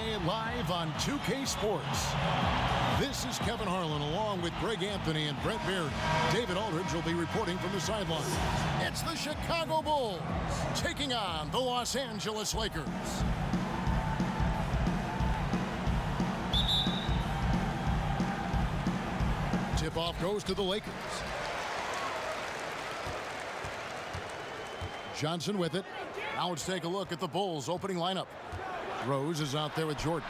NBA live on 2K Sports. This is Kevin Harlan along with Greg Anthony and Brent Beard. David Aldridge will be reporting from the sideline. It's the Chicago Bulls taking on the Los Angeles Lakers. Tip-off goes to the Lakers. Johnson with it. Now let's take a look at the Bulls' opening lineup. Rose is out there with Jordan.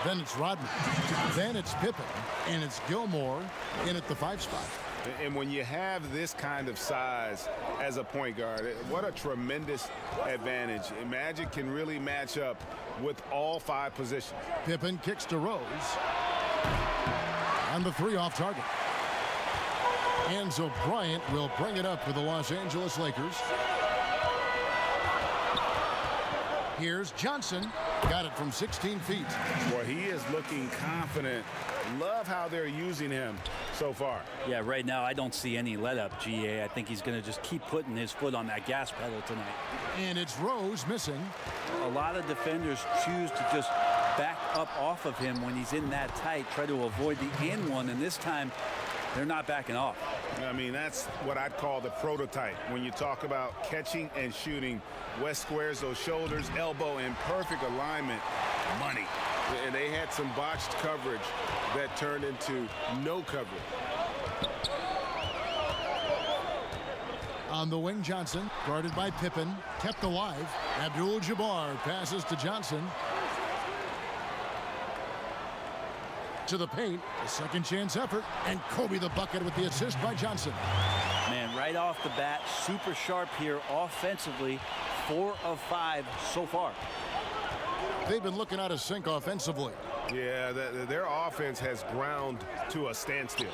Then it's Rodman. Then it's Pippen. And it's Gilmore in at the 5 spot. And when you have this kind of size as a point guard, what a tremendous advantage. Magic can really match up with all 5 positions. Pippen kicks to Rose. And the 3 off target. Enzo Bryant will bring it up for the Los Angeles Lakers. Here's Johnson. Got it from 16 feet. Boy, he is looking confident. Love how they're using him so far. Yeah, right now I don't see any let-up, GA. I think he's going to just keep putting his foot on that gas pedal tonight. And it's Rose missing. A lot of defenders choose to just back up off of him when he's in that tight, try to avoid the and one, and this time they're not backing off. I mean, that's what I'd call the prototype. When you talk about catching and shooting, West squares those shoulders, elbow in perfect alignment, money. And they had some botched coverage that turned into no coverage. On the wing, Johnson, guarded by Pippen, kept alive. Abdul-Jabbar passes to Johnson. To the paint, a second chance effort, and Kobe the bucket with the assist by Johnson. Man, right off the bat, super sharp here offensively. 4 of 5 so far. They've been looking out of sync offensively. Yeah, their offense has ground to a standstill.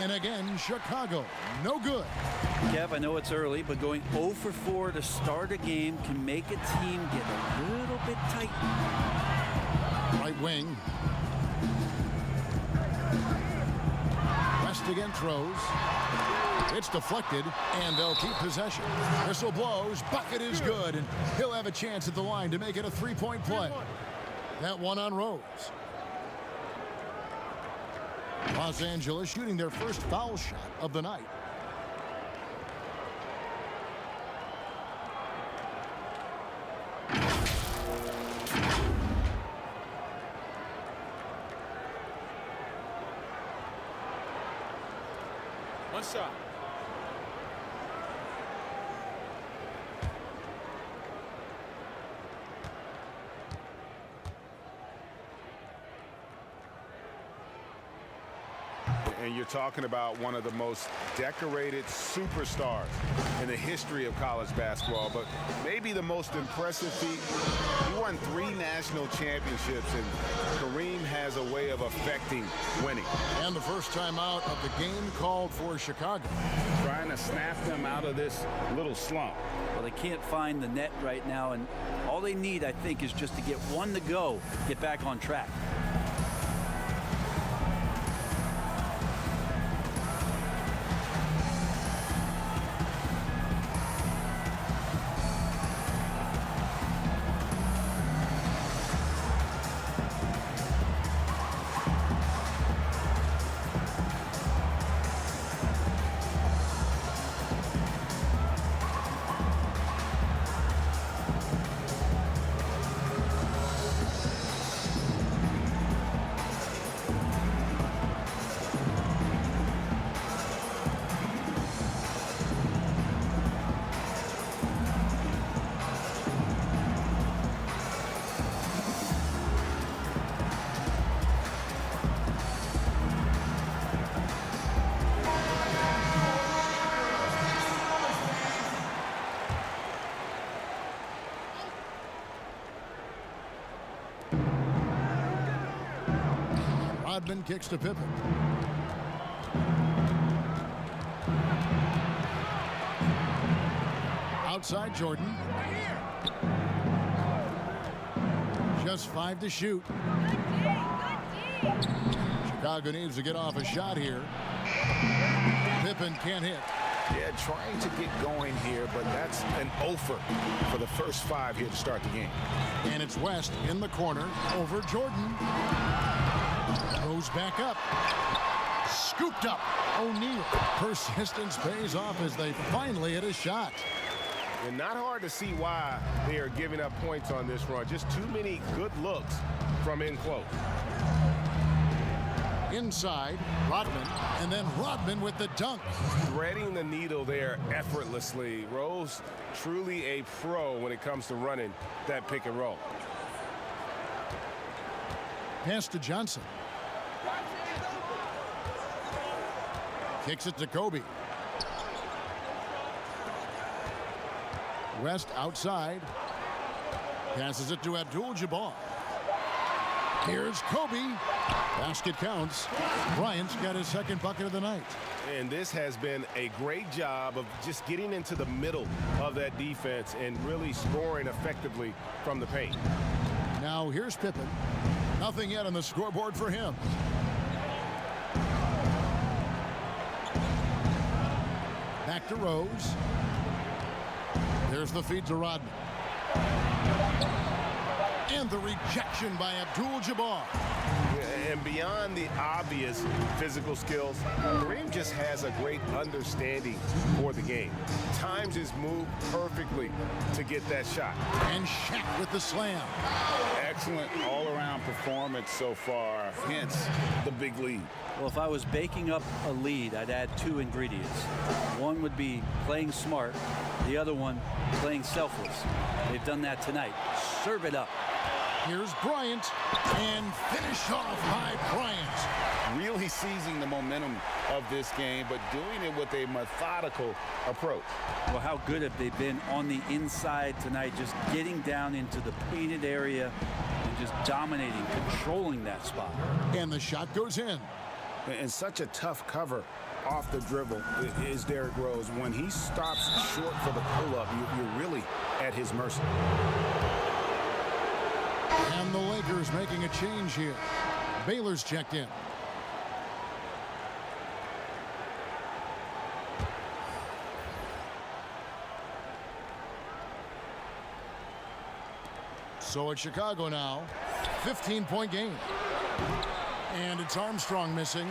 And again, Chicago, no good. Kev, I know it's early, but going 0 for 4 to start a game can make a team get a little bit tight. Right wing. West again throws. It's deflected, and they'll keep possession. Whistle blows, bucket is good, and he'll have a chance at the line to make it a 3-point play. That one on Rose. Los Angeles shooting their first foul shot of the night. One shot. And you're talking about one of the most decorated superstars in the history of college basketball, but maybe the most impressive feat. He won 3 national championships, and Kareem has a way of affecting winning. And the first time out of the game called for Chicago. Trying to snap them out of this little slump. Well, they can't find the net right now, and all they need, I think, is just to get one to go, get back on track. Rodman kicks to Pippen. Outside Jordan. Just 5 to shoot. Chicago needs to get off a shot here. Pippen can't hit. Yeah, trying to get going here, but that's an offer for the first 5 here to start the game. And it's West in the corner over Jordan. Goes back up. Scooped up. O'Neal. Persistence pays off as they finally hit a shot. And not hard to see why they are giving up points on this run. Just too many good looks from in close. Inside, Rodman, and then Rodman with the dunk. Threading the needle there effortlessly. Rose, truly a pro when it comes to running that pick and roll. Pass to Johnson. Kicks it to Kobe. West outside. Passes it to Abdul-Jabbar. Here's Kobe. Basket counts. Bryant's got his second bucket of the night. And this has been a great job of just getting into the middle of that defense and really scoring effectively from the paint. Now here's Pippen. Nothing yet on the scoreboard for him. Back to Rose. There's the feed to Rodman. And the rejection by Abdul-Jabbar. And beyond the obvious physical skills, Kareem just has a great understanding for the game. Times his move perfectly to get that shot. And Shaq with the slam. Excellent all-around performance so far, hence the big lead. Well, if I was baking up a lead, I'd add 2 ingredients. One would be playing smart. The other one, playing selfless. They've done that tonight. Serve it up. Here's Bryant, and finish off by Bryant. Really seizing the momentum of this game, but doing it with a methodical approach. Well, how good have they been on the inside tonight, just getting down into the painted area and just dominating, controlling that spot. And the shot goes in. And such a tough cover off the dribble is Derrick Rose. When he stops short for the pull-up, you're really at his mercy. And the Lakers making a change here. Baylor's checked in. So it's Chicago now. 15-point game. And it's Armstrong missing.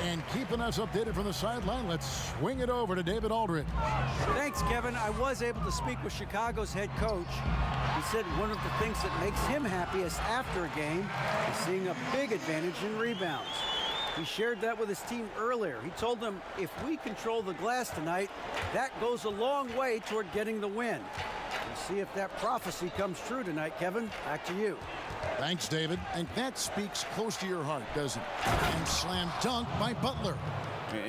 And keeping us updated from the sideline, let's swing it over to David Aldridge. Thanks, Kevin. I was able to speak with Chicago's head coach. He said one of the things that makes him happiest after a game is seeing a big advantage in rebounds. He shared that with his team earlier. He told them, if we control the glass tonight, that goes a long way toward getting the win. We'll see if that prophecy comes true tonight, Kevin. Back to you. Thanks, David. And that speaks close to your heart, doesn't it? And slam dunk by Butler.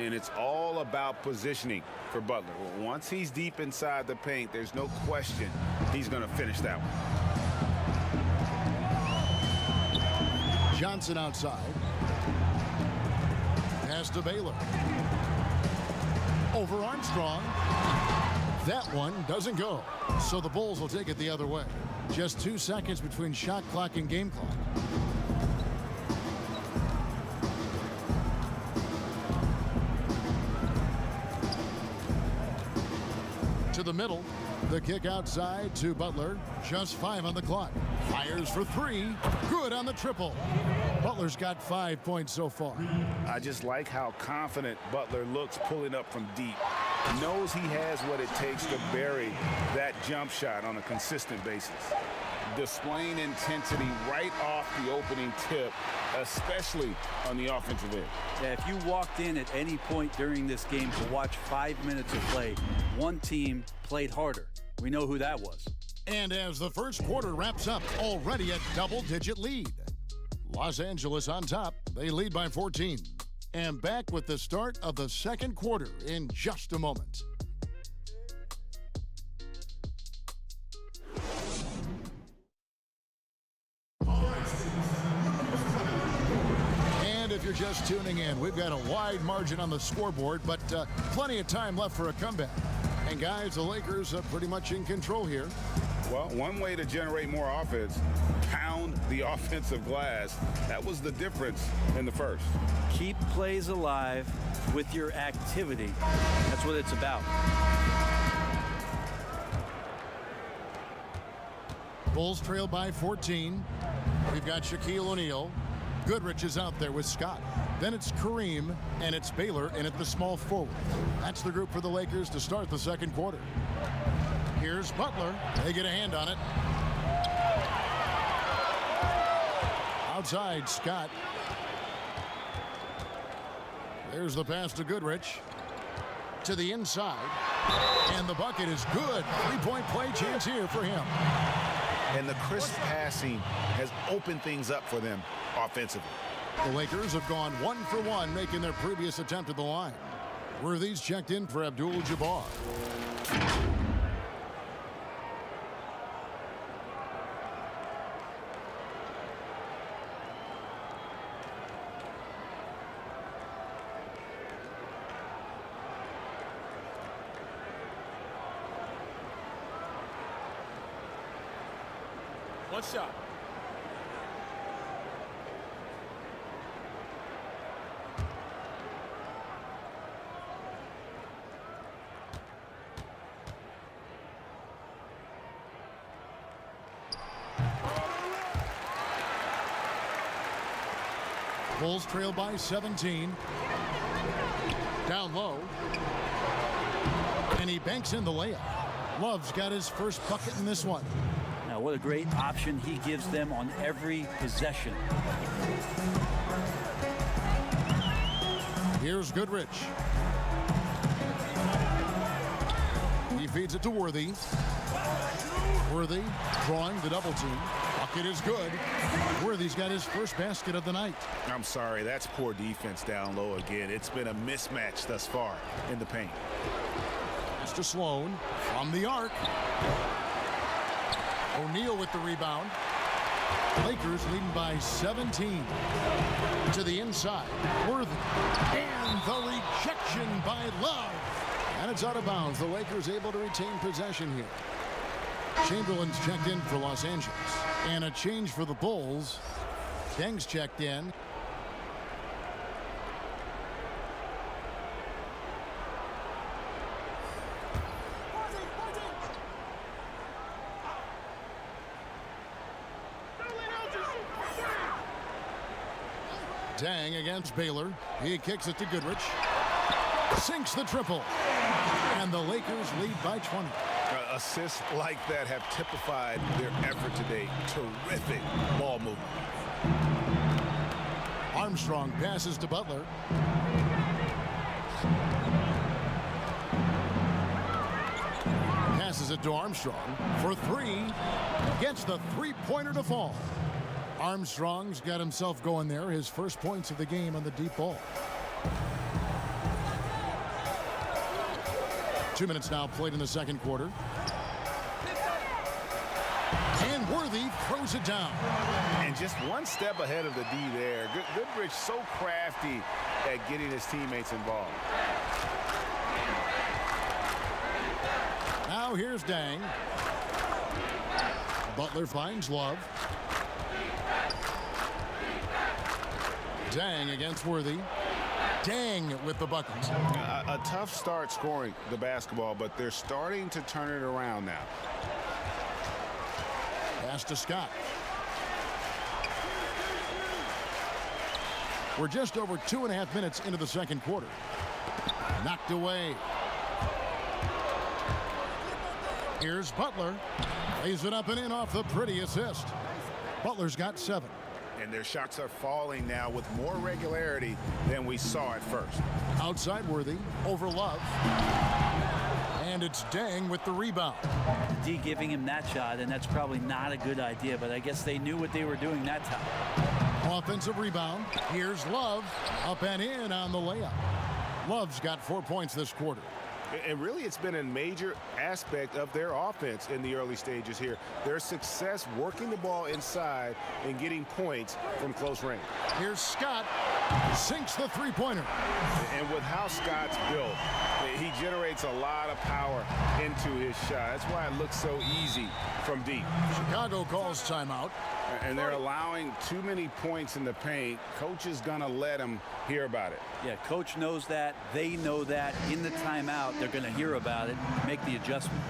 And it's all about positioning for Butler. Once he's deep inside the paint, there's no question he's going to finish that one. Johnson outside. Pass to Baylor. Over Armstrong. That one doesn't go. So the Bulls will take it the other way. Just 2 seconds between shot clock and game clock. To the middle. The kick outside to Butler. Just 5 on the clock. Fires for 3. Good on the triple. Butler's got 5 points so far. I just like how confident Butler looks pulling up from deep. Knows he has what it takes to bury that jump shot on a consistent basis. Displaying intensity right off the opening tip, especially on the offensive end. Yeah, if you walked in at any point during this game to watch 5 minutes of play, one team played harder. We know who that was. And as the first quarter wraps up, already a double-digit lead. Los Angeles on top. They lead by 14. And back with the start of the second quarter in just a moment. And if you're just tuning in, we've got a wide margin on the scoreboard, but plenty of time left for a comeback. And guys, the Lakers are pretty much in control here. Well, one way to generate more offense, pound the offensive glass. That was the difference in the first. Keep plays alive with your activity. That's what it's about. Bulls trail by 14. We've got Shaquille O'Neal. Goodrich is out there with Scott. Then it's Kareem, and it's Baylor in at the small forward. That's the group for the Lakers to start the second quarter. Here's Butler. They get a hand on it. Outside, Scott. There's the pass to Goodrich. To the inside. And the bucket is good. Three-point play chance here for him. And the crisp passing has opened things up for them offensively. The Lakers have gone 1 for 1, making their previous attempt at the line. Worthy's checked in for Abdul-Jabbar. One shot. Bulls trail by 17. Down low. And he banks in the layup. Love's got his first bucket in this one. Now, what a great option he gives them on every possession. Here's Goodrich. He feeds it to Worthy. Worthy drawing the double team. Bucket is good. Worthy's got his first basket of the night. I'm sorry, that's poor defense down low again. It's been a mismatch thus far in the paint. It's to Sloan from the arc. O'Neal with the rebound. Lakers leading by 17. To the inside. Worthy. And the rejection by Love. And it's out of bounds. The Lakers able to retain possession here. Chamberlain's checked in for Los Angeles. And a change for the Bulls. Deng's checked in. Deng against Baylor. He kicks it to Goodrich. Sinks the triple. And the Lakers lead by 20. Assists like that have typified their effort today. Terrific ball movement. Armstrong passes to Butler. Passes it to Armstrong for three. Gets the three-pointer to fall. Armstrong's got himself going there. His first points of the game on the deep ball. 2 minutes now played in the second quarter. And Worthy throws it down. And just one step ahead of the D there. Goodrich so crafty at getting his teammates involved. Now here's Deng. Butler finds Love. Deng against Worthy. Deng with the bucket. A tough start scoring the basketball, but they're starting to turn it around now. Pass to Scott. We're just over 2.5 minutes into the second quarter. Knocked away. Here's Butler. Lays it up and in off the pretty assist. Butler's got 7. And their shots are falling now with more regularity than we saw at first. Outside Worthy, over Love. And it's Deng with the rebound. D giving him that shot, and that's probably not a good idea, but I guess they knew what they were doing that time. Offensive rebound. Here's Love. Up and in on the layup. Love's got 4 points this quarter. And really, it's been a major aspect of their offense in the early stages here. Their success working the ball inside and getting points from close range. Here's Scott. Sinks the three-pointer. And with how Scott's built, he generates a lot of power into his shot. That's why it looks so easy from deep. Chicago calls timeout. And they're allowing too many points in the paint. Coach is going to let him hear about it. Yeah, coach knows that. They know that. In the timeout, they're going to hear about it, make the adjustment.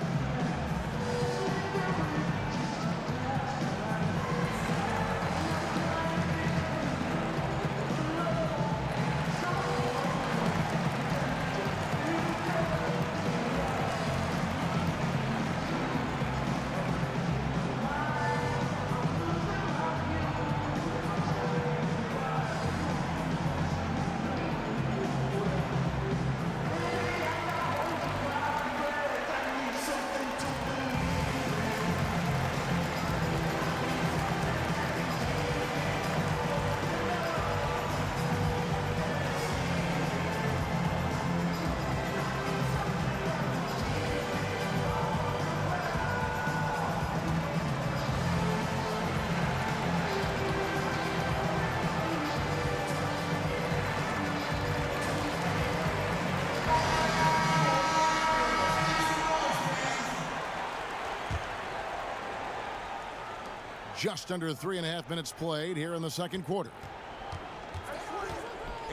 Just under 3.5 minutes played here in the second quarter.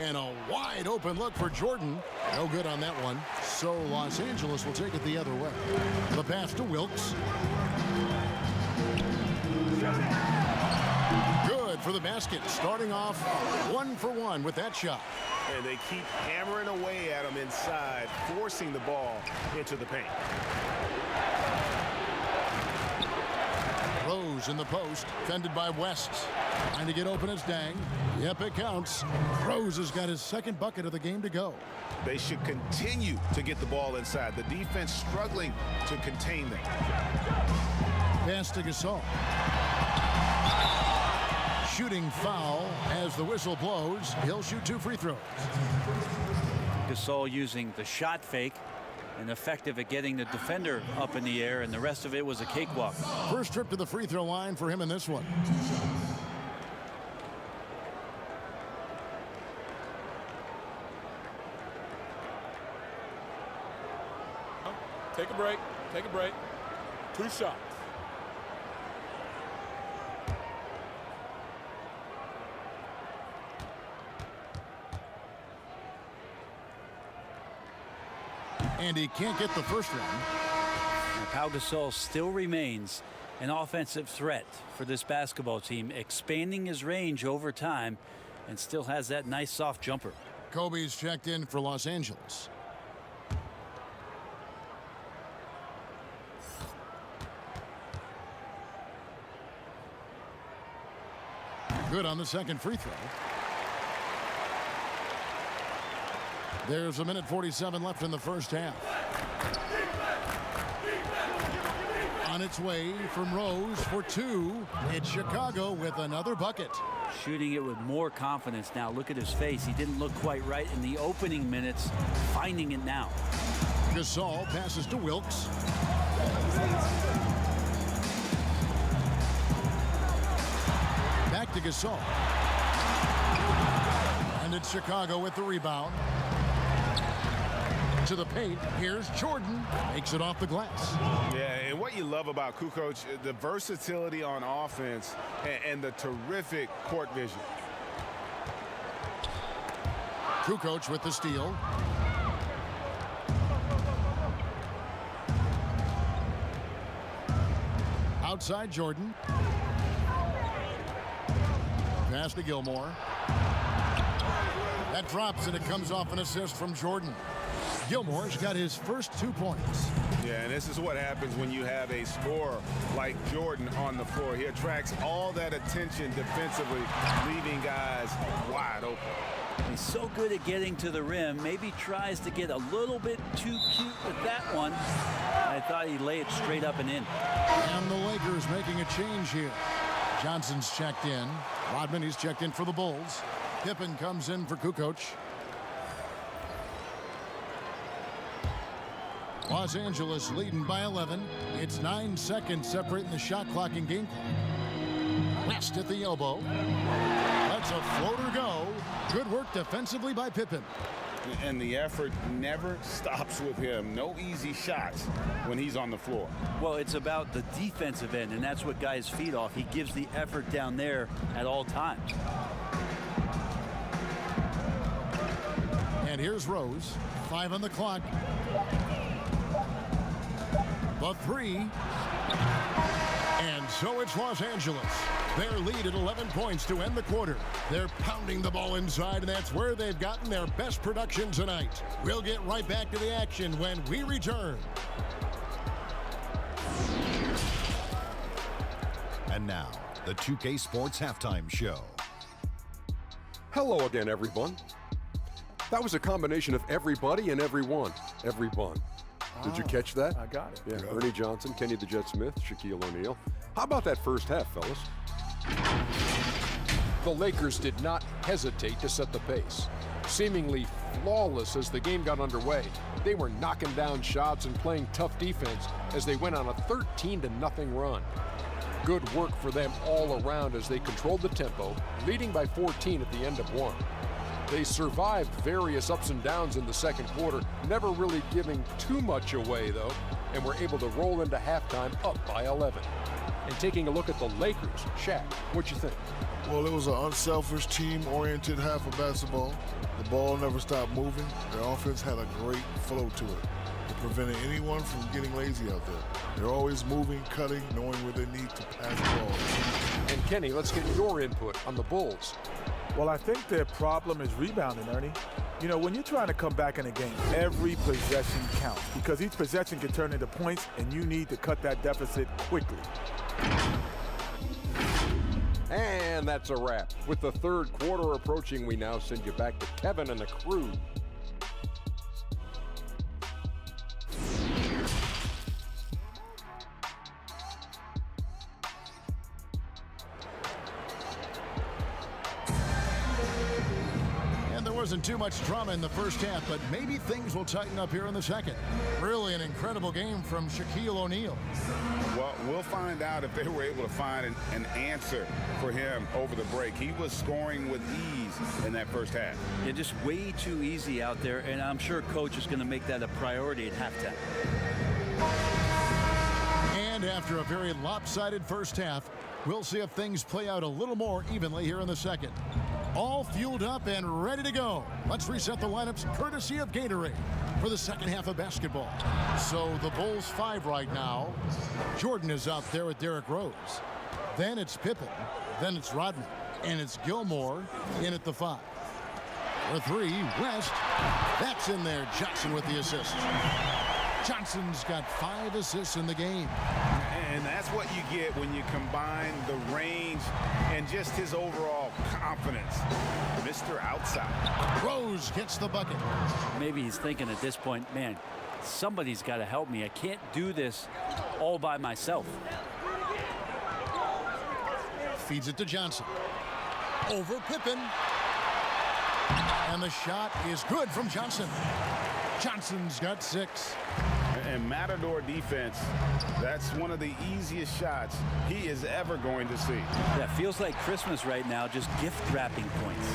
And a wide open look for Jordan. No good on that one. So Los Angeles will take it the other way. The pass to Wilkes. Good for the basket. Starting off 1 for 1 with that shot. And they keep hammering away at him inside, forcing the ball into the paint. Rose in the post, fended by West. Trying to get open as Dang. Yep, it counts. Rose has got his second bucket of the game to go. They should continue to get the ball inside. The defense struggling to contain them. Pass to Gasol. Shooting foul as the whistle blows. He'll shoot 2 free throws. Gasol using the shot fake and effective at getting the defender up in the air, and the rest of it was a cakewalk. First trip to the free throw line for him in this one. Take a break. Take a break. 2 shots. And he can't get the first one. Now, Pau Gasol still remains an offensive threat for this basketball team, expanding his range over time and still has that nice soft jumper. Kobe's checked in for Los Angeles. Good on the second free throw. There's 1:47 left in the first half. On its way from Rose for 2. It's Chicago with another bucket. Shooting it with more confidence now. Look at his face. He didn't look quite right in the opening minutes. Finding it now. Gasol passes to Wilkes. Back to Gasol. And it's Chicago with the rebound. To the paint. Here's Jordan. Makes it off the glass. Yeah, and what you love about Kukoc, the versatility on offense and the terrific court vision. Kukoc with the steal. Outside Jordan. Pass to Gilmore. That drops and it comes off an assist from Jordan. Gilmore's got his first 2 points. Yeah, and this is what happens when you have a scorer like Jordan on the floor. He attracts all that attention defensively, leaving guys wide open. He's so good at getting to the rim. Maybe tries to get a little bit too cute with that one. I thought he'd lay it straight up and in. And the Lakers making a change here. Johnson's checked in. Rodman, he's checked in for the Bulls. Pippen comes in for Kukoc. Los Angeles leading by 11. It's 9 seconds separating the shot clock and game clock. West at the elbow. Lets a floater go. Good work defensively by Pippen. And the effort never stops with him. No easy shots when he's on the floor. Well, it's about the defensive end, and that's what guys feed off. He gives the effort down there at all times. And here's Rose. 5 on the clock. The 3. And so it's Los Angeles. Their lead at 11 points to end the quarter. They're pounding the ball inside, and that's where they've gotten their best production tonight. We'll get right back to the action when we return. And now, the 2K Sports Halftime Show. Hello again, everyone. That was a combination of everybody and everyone. Everyone. Did you catch that? I got it. Yeah, Ernie Johnson, Kenny the Jet Smith, Shaquille O'Neal. How about that first half, fellas? The Lakers did not hesitate to set the pace. Seemingly flawless as the game got underway, they were knocking down shots and playing tough defense as they went on a 13-0 run. Good work for them all around as they controlled the tempo, leading by 14 at the end of one. They survived various ups and downs in the second quarter, never really giving too much away, though, and were able to roll into halftime up by 11. And taking a look at the Lakers, Shaq, what'd you think? Well, it was an unselfish, team-oriented half of basketball. The ball never stopped moving. Their offense had a great flow to it. It prevented anyone from getting lazy out there. They're always moving, cutting, knowing where they need to pass the ball. And Kenny, let's get your input on the Bulls. Well, I think their problem is rebounding, Ernie. You know, when you're trying to come back in a game, every possession counts because each possession can turn into points, and you need to cut that deficit quickly. And that's a wrap. With the third quarter approaching, we now send you back to Kevin and the crew. Wasn't too much drama in the first half, but maybe things will tighten up here in the second. Really an incredible game from Shaquille O'Neal. Well, we'll find out if they were able to find an answer for him over the break. He was scoring with ease in that first half. Yeah, just way too easy out there, and I'm sure Coach is going to make that a priority at halftime. And after a very lopsided first half, we'll see if things play out a little more evenly here in the second. All fueled up and ready to go. Let's reset the lineups courtesy of Gatorade for the second half of basketball. So the Bulls 5 right now. Jordan is out there with Derrick Rose. Then it's Pippen. Then it's Rodman. And it's Gilmore in at the 5. The 3, West. That's in there. Johnson with the assist. Johnson's got 5 assists in the game. And that's what you get when you combine the range and just his overall confidence. Mr. Outside. Rose gets the bucket. Maybe he's thinking at this point, man, somebody's got to help me. I can't do this all by myself. Feeds it to Johnson. Over Pippen. And the shot is good from Johnson. Johnson's got 6. And Matador defense, that's one of the easiest shots he is ever going to see. Yeah, feels like Christmas right now, just gift wrapping points.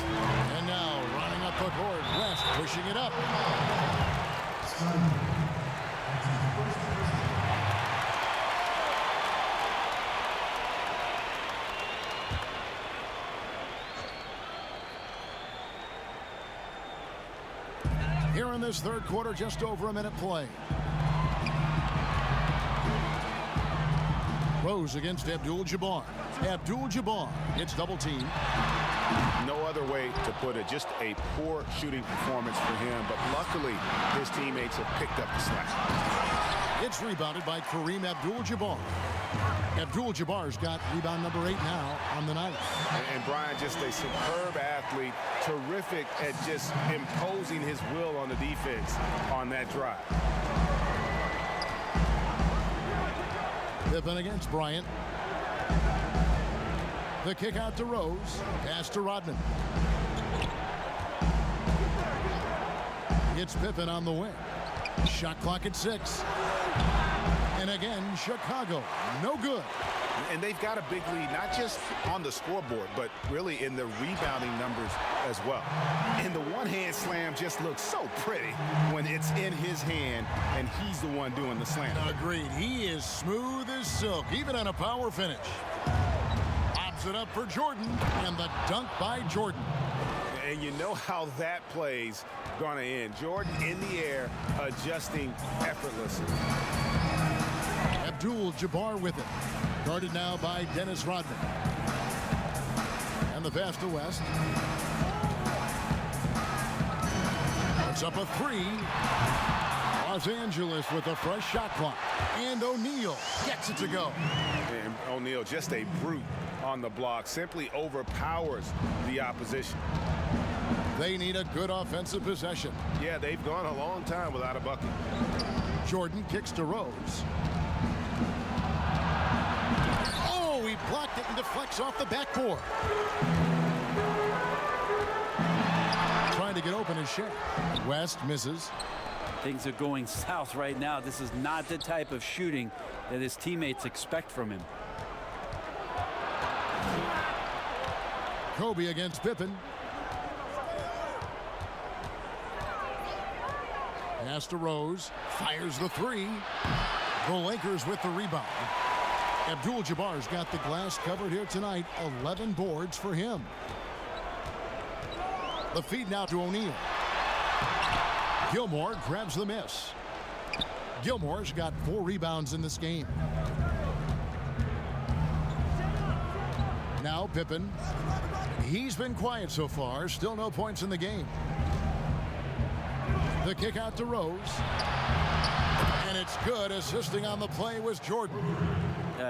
And now running up the court, West pushing it up. Here in this third quarter, just over a minute play. Rose against Abdul-Jabbar. Abdul-Jabbar gets double teamed. No other way to put it. Just a poor shooting performance for him. But luckily, his teammates have picked up the slack. It's rebounded by Kareem Abdul-Jabbar. Abdul-Jabbar's got rebound number 8 now on the night. And Brian, just a superb athlete. Terrific at just imposing his will on the defense on that drive. Pippen against Bryant. The kick out to Rose. Pass to Rodman. It's Pippen on the wing. Shot clock at 6. And again, Chicago, no good. And they've got a big lead, not just on the scoreboard, but really in the rebounding numbers as well. And the one-hand slam just looks so pretty when it's in his hand and he's the one doing the slam. Agreed. He is smooth as silk, even on a power finish. Pops it up for Jordan, and the dunk by Jordan. And you know how that play's going to end. Jordan in the air, adjusting effortlessly. Abdul-Jabbar with it. Guarded now by Dennis Rodman. And the pass to West. Puts up a 3. Los Angeles with a fresh shot clock. And O'Neal gets it to go. And O'Neal, just a brute on the block, simply overpowers the opposition. They need a good offensive possession. Yeah, they've gone a long time without a bucket. Jordan kicks to Rose. Oh, he blocked it and deflects off the backboard. Trying to get open his shot. West misses. Things are going south right now. This is not the type of shooting that his teammates expect from him. Kobe against Pippen. Pass to Rose. Fires the 3. The Lakers with the rebound. Abdul-Jabbar's got the glass covered here tonight. 11 boards for him. The feed now to O'Neal. Gilmore grabs the miss. Gilmore's got 4 rebounds in this game. Now Pippen. He's been quiet so far. Still no points in the game. The kick out to Rose. And it's good. Assisting on the play was Jordan.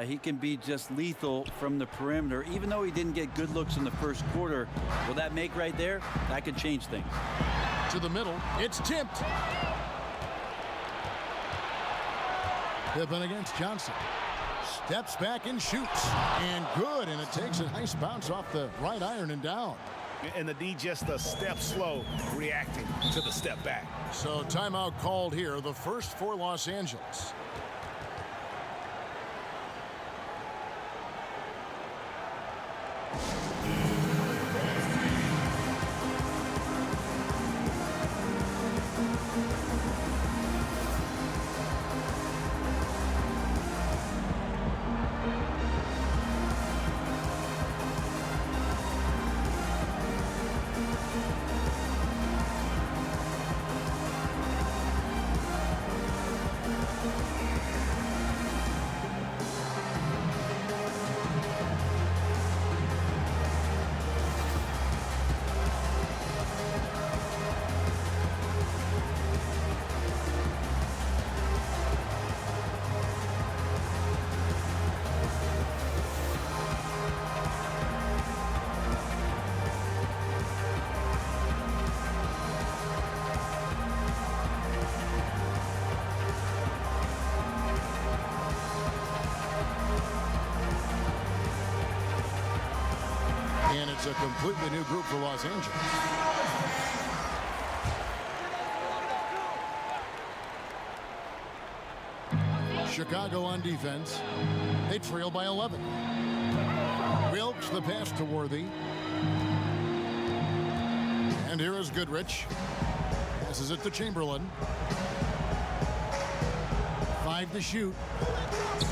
He can be just lethal from the perimeter. Even though he didn't get good looks in the first quarter, will that make right there? That could change things. To the middle. It's tipped. Pippen against Johnson. Steps back and shoots. And good. And it takes a nice bounce off the right iron and down. And the D just a step slow, reacting to the step back. So timeout called here, the first for Los Angeles. And it's a completely new group for Los Angeles. Chicago on defense. They trail by 11. Wilkes the pass to Worthy. And here is Goodrich. Passes it to Chamberlain. 5 to shoot.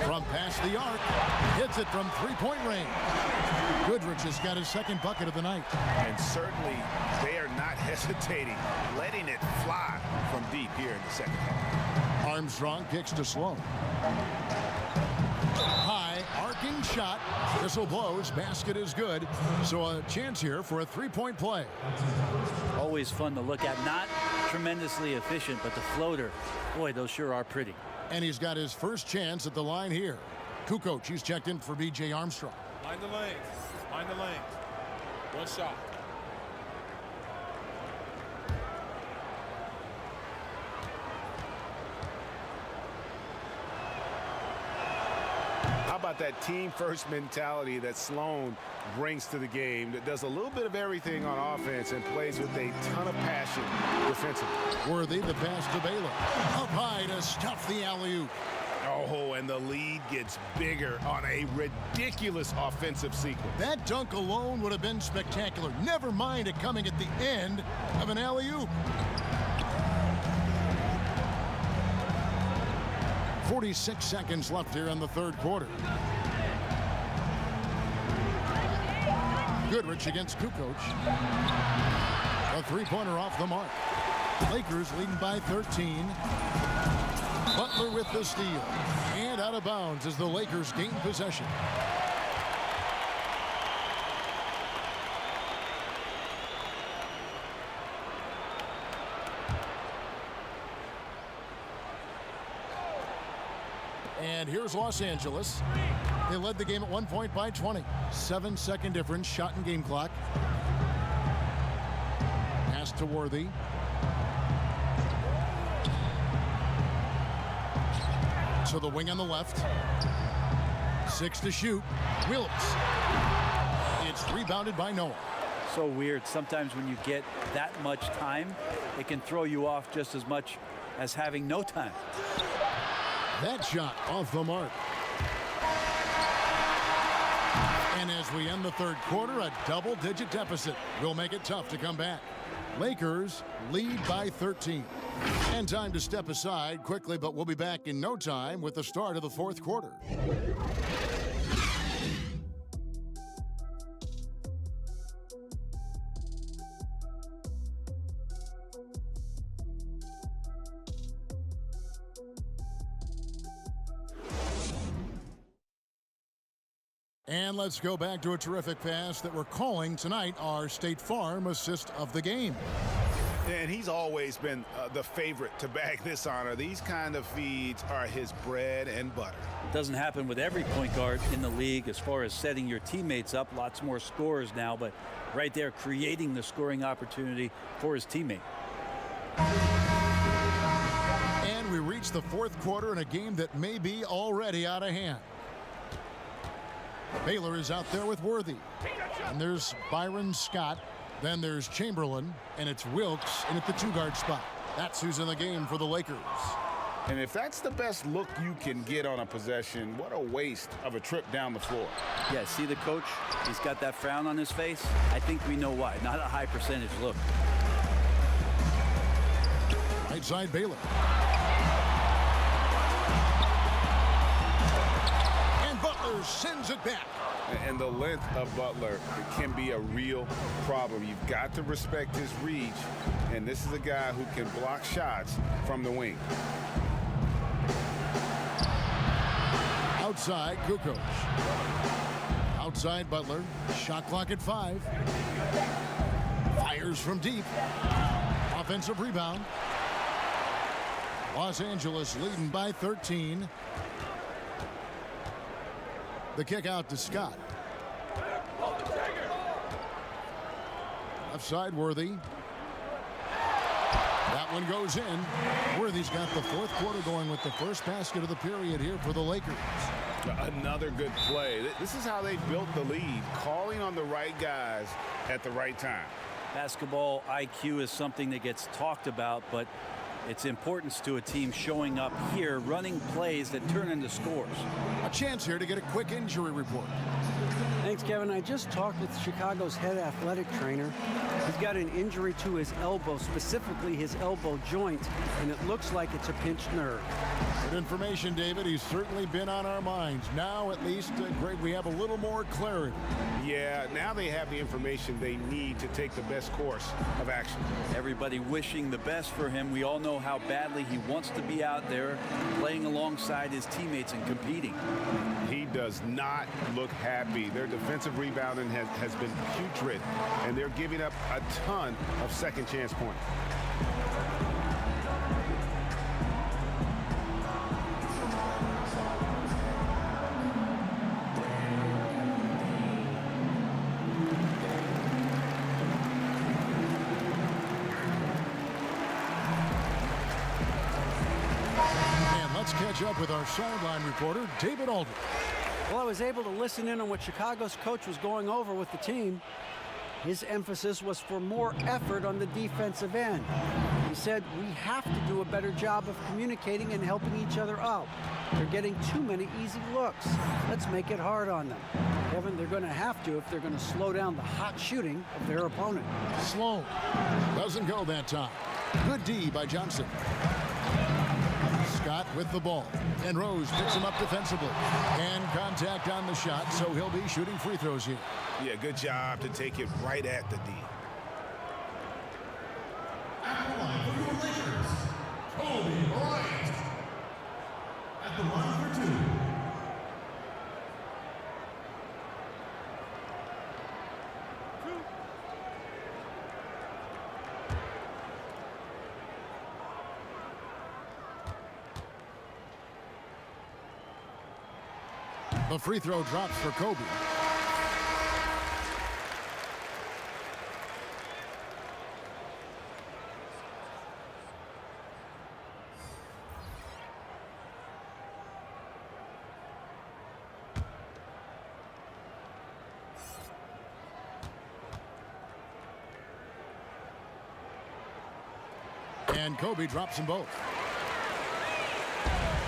From past the arc. Hits it from three-point range. Goodrich has got his second bucket of the night. And certainly they are not hesitating, letting it fly from deep here in the second half. Armstrong kicks to Sloan. High, arcing shot. Whistle blows. Basket is good. So a chance here for a three-point play. Always fun to look at. Not tremendously efficient, but the floater, boy, those sure are pretty. And he's got his first chance at the line here. Kukoc, he's checked in for B.J. Armstrong. Mind the lane. Mind the lane. One shot. How about about that team-first mentality that Sloan brings to the game, that does a little bit of everything on offense and plays with a ton of passion defensively. Worthy, the pass to Baylor. Up high to stuff the alley-oop. Oh, and the lead gets bigger on a ridiculous offensive sequence. That dunk alone would have been spectacular. Never mind it coming at the end of an alley-oop. 46 seconds left here in the third quarter. Goodrich against Kukoc. A three-pointer off the mark. Lakers leading by 13. Butler with the steal. And out of bounds as the Lakers gain possession. And here's Los Angeles. They led the game at 1 point by 20. 7-second difference, shot and game clock. Pass to Worthy. To the wing on the left. 6 to shoot. Wilkes. It's rebounded by Noah. So weird. Sometimes when you get that much time, it can throw you off just as much as having no time. That shot off the mark. And as we end the third quarter, a double-digit deficit will make it tough to come back. Lakers lead by 13. And time to step aside quickly, but we'll be back in no time with the start of the fourth quarter. And let's go back to a terrific pass that we're calling tonight our State Farm assist of the game. And he's always been the favorite to bag this honor. These kind of feeds are his bread and butter. It doesn't happen with every point guard in the league as far as setting your teammates up. Lots more scorers now, but right there creating the scoring opportunity for his teammate. And we reach the fourth quarter in a game that may be already out of hand. Baylor is out there with Worthy. And there's Byron Scott. Then there's Chamberlain. And it's Wilkes in at the two-guard spot. That's who's in the game for the Lakers. And if that's the best look you can get on a possession, what a waste of a trip down the floor. Yeah, see the coach? He's got that frown on his face. I think we know why. Not a high percentage look. Right side Baylor. And Butler sends it back. And the length of Butler can be a real problem. You've got to respect his reach. And this is a guy who can block shots from the wing. Outside, Kukoc. Outside, Butler. Shot clock at 5. Fires from deep. Offensive rebound. Los Angeles leading by 13. The kick out to Scott. Left side, Worthy. That one goes in. Worthy's got the fourth quarter going with the first basket of the period here for the Lakers. Another good play. This is how they built the lead, calling on the right guys at the right time. Basketball IQ is something that gets talked about, but its importance to a team showing up here, running plays that turn into scores. A chance here to get a quick injury report. Thanks, Kevin. I just talked with Chicago's head athletic trainer. He's got an injury to his elbow, specifically his elbow joint, and it looks like it's a pinched nerve. Good information, David. He's certainly been on our minds. Now, at least, Greg, we have a little more clarity. Yeah, now they have the information they need to take the best course of action. Everybody wishing the best for him. We all know how badly he wants to be out there playing alongside his teammates and competing. He does not look happy. Their defensive rebounding has been putrid, and they're giving up a ton of second chance points. Catch up with our sideline reporter, David Aldridge. Well, I was able to listen in on what Chicago's coach was going over with the team. His emphasis was for more effort on the defensive end. He said, we have to do a better job of communicating and helping each other out. They're getting too many easy looks. Let's make it hard on them. Kevin, they're going to have to if they're going to slow down the hot shooting of their opponent. Sloan doesn't go that time. Good D by Johnson. Scott with the ball. And Rose picks him up defensively. And contact on the shot, so he'll be shooting free throws here. Yeah, good job to take it right at the D. At the line for your Lakers, Kobe Bryant. At the line for 2. The free throw drops for Kobe. And Kobe drops them both.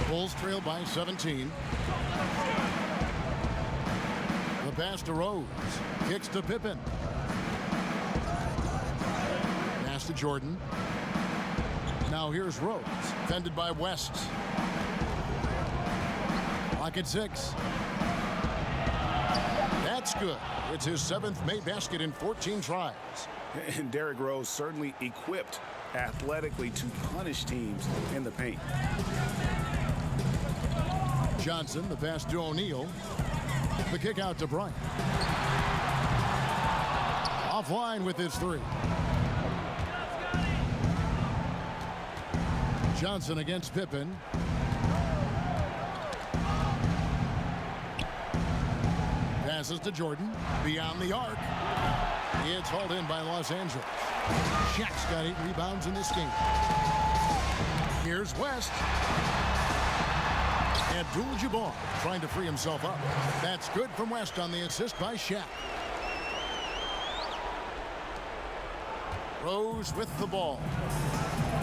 Bulls trail by 17. The pass to Rose. Kicks to Pippen. Pass to Jordan. Now here's Rose. Fended by West. Lock at 6. That's good. It's his 7th made basket in 14 tries. And Derrick Rose certainly equipped athletically to punish teams in the paint. Johnson, the pass to O'Neal. The kick out to Bryant. Offline with his 3. Johnson against Pippen. Passes to Jordan. Beyond the arc. It's hauled in by Los Angeles. Shaq's got 8 rebounds in this game. Here's West. Abdul-Jabbar trying to free himself up. That's good from West on the assist by Shaq. Rose with the ball.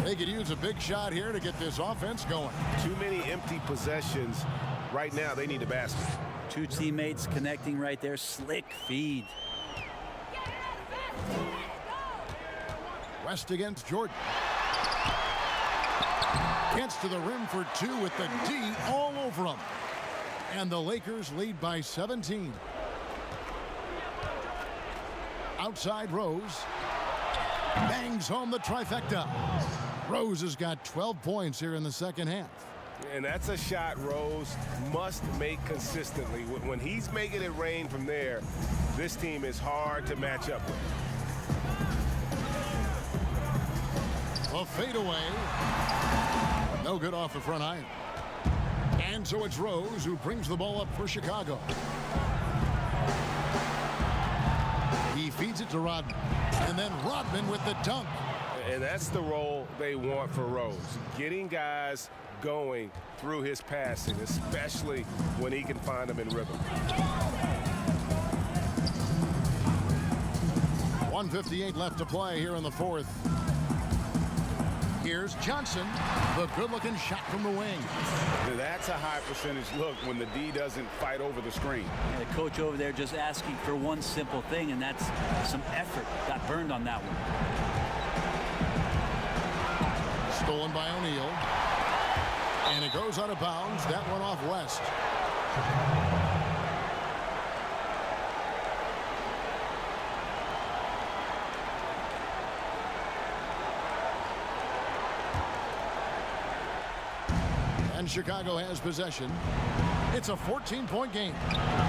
They could use a big shot here to get this offense going. Too many empty possessions. Right now, they need a basket. 2 teammates connecting right there. Slick feed. West against Jordan. Gets to the rim for 2 with the D all over him. And the Lakers lead by 17. Outside Rose. Bangs home the trifecta. Rose has got 12 points here in the second half. And that's a shot Rose must make consistently. When he's making it rain from there, this team is hard to match up with. A fadeaway. No good off the front iron. And so it's Rose who brings the ball up for Chicago. He feeds it to Rodman. And then Rodman with the dunk. And that's the role they want for Rose. Getting guys going through his passing, especially when he can find them in rhythm. 1:58 left to play here in the 4th. Here's Johnson, the good-looking shot from the wing. That's a high percentage look when the D doesn't fight over the screen. And the coach over there just asking for one simple thing, and that's some effort. Got burned on that one. Stolen by O'Neal. And it goes out of bounds. That one off West. And Chicago has possession. It's a 14-point game.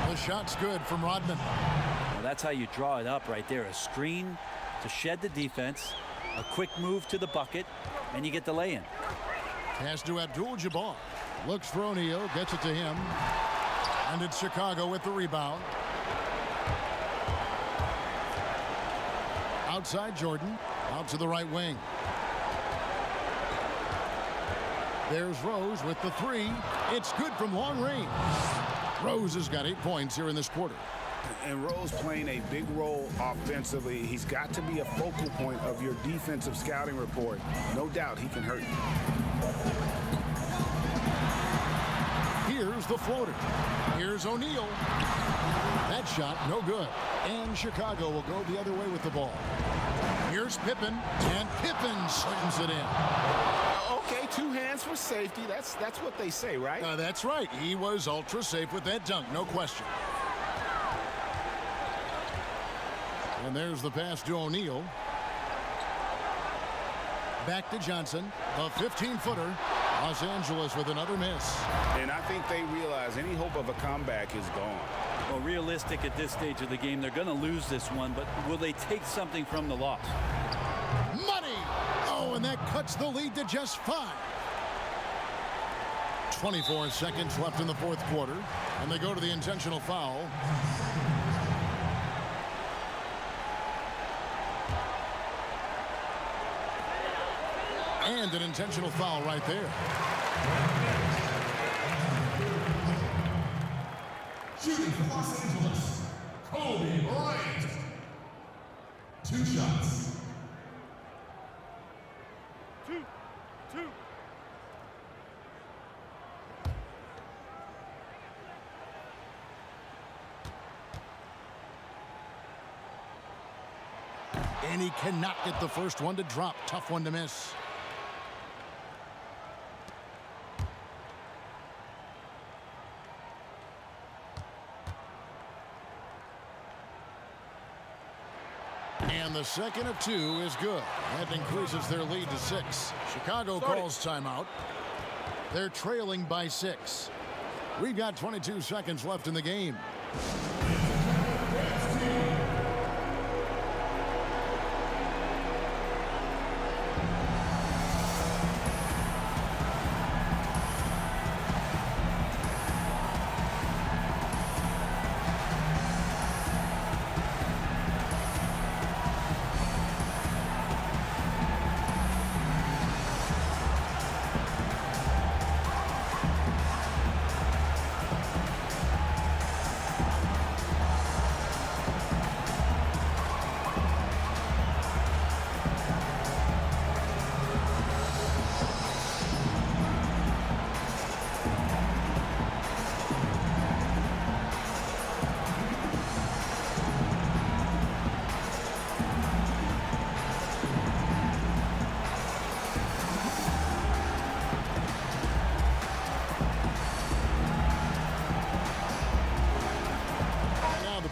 The shot's good from Rodman. Well, that's how you draw it up right there. A screen to shed the defense, a quick move to the bucket, and you get the lay-in. Pass to Abdul-Jabbar. Looks for O'Neal, gets it to him. And it's Chicago with the rebound. Outside Jordan, out to the right wing. There's Rose with the 3. It's good from long range. Rose has got 8 points here in this quarter. And Rose playing a big role offensively. He's got to be a focal point of your defensive scouting report. No doubt he can hurt you. Here's the floater. Here's O'Neal. That shot, no good. And Chicago will go the other way with the ball. Here's Pippen, and Pippen slams it in. Okay, 2 hands for safety. That's what they say, right? That's right. He was ultra safe with that dunk, no question. And there's the pass to O'Neal. Back to Johnson. A 15-footer. Los Angeles with another miss. And I think they realize any hope of a comeback is gone. Well, realistic at this stage of the game, they're going to lose this one, but will they take something from the loss? Money! Oh, and that cuts the lead to just 5. 24 seconds left in the fourth quarter, and they go to the intentional foul. And an intentional foul right there. Shooting for Los Angeles, Kobe Bryant. 2 shots. 2. And he cannot get the first one to drop. Tough one to miss. And the second of 2 is good. That increases their lead to 6. Chicago calls timeout. They're trailing by 6. We've got 22 seconds left in the game.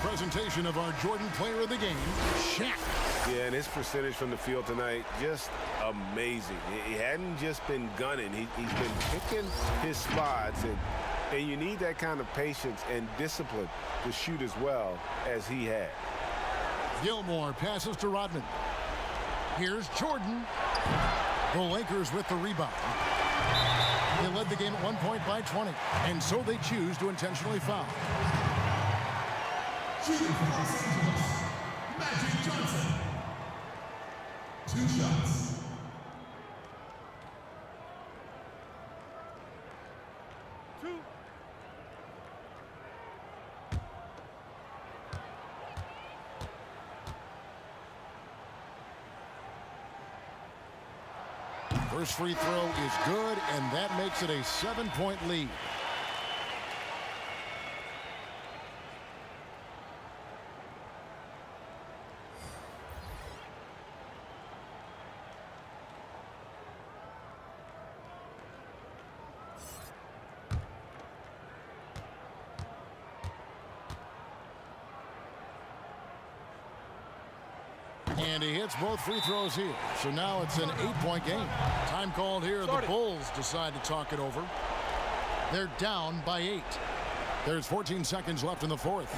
Presentation of our Jordan Player of the Game, Shaq. Yeah, and his percentage from the field tonight, just amazing. He hadn't just been gunning. He's been picking his spots, and you need that kind of patience and discipline to shoot as well as he had. Gilmore passes to Rodman. Here's Jordan. The Lakers with the rebound. They led the game at 1 point by 20, and so they choose to intentionally foul. Shooting for Los Angeles, Magic Johnson. 2 shots. 2. First free throw is good, and that makes it a 7-point lead. And he hits both free throws here. So now it's an 8-point game. Time called here. The Bulls decide to talk it over. They're down by 8. There's 14 seconds left in the fourth.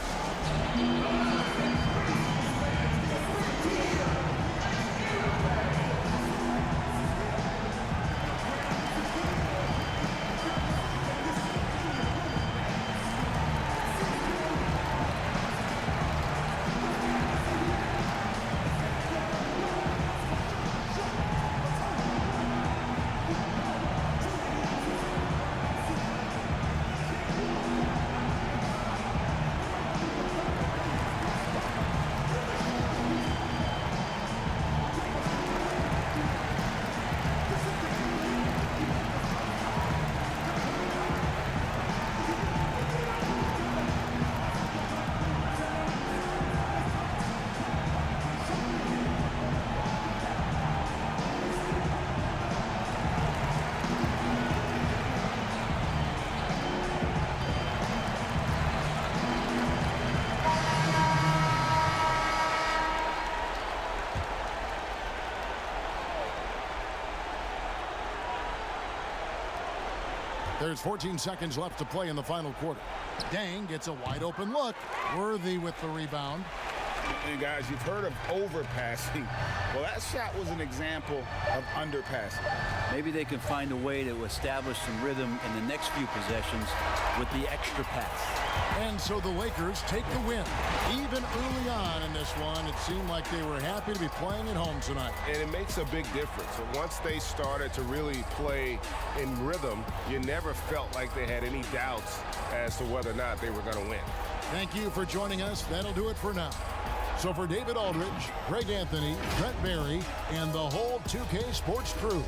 There's 14 seconds left to play in the final quarter. Dang gets a wide open look. Worthy with the rebound. And guys, you've heard of overpassing. Well, that shot was an example of underpassing. Maybe they can find a way to establish some rhythm in the next few possessions with the extra pass. And so the Lakers take the win. Even early on in this one, it seemed like they were happy to be playing at home tonight. And it makes a big difference. And once they started to really play in rhythm, you never felt like they had any doubts as to whether or not they were going to win. Thank you for joining us. That'll do it for now. So for David Aldridge, Greg Anthony, Brent Barry, and the whole 2K Sports crew,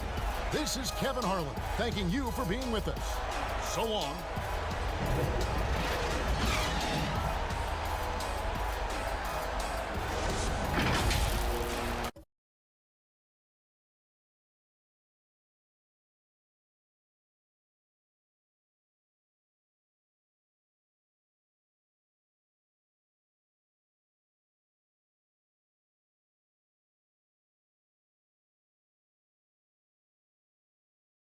this is Kevin Harlan thanking you for being with us. So long.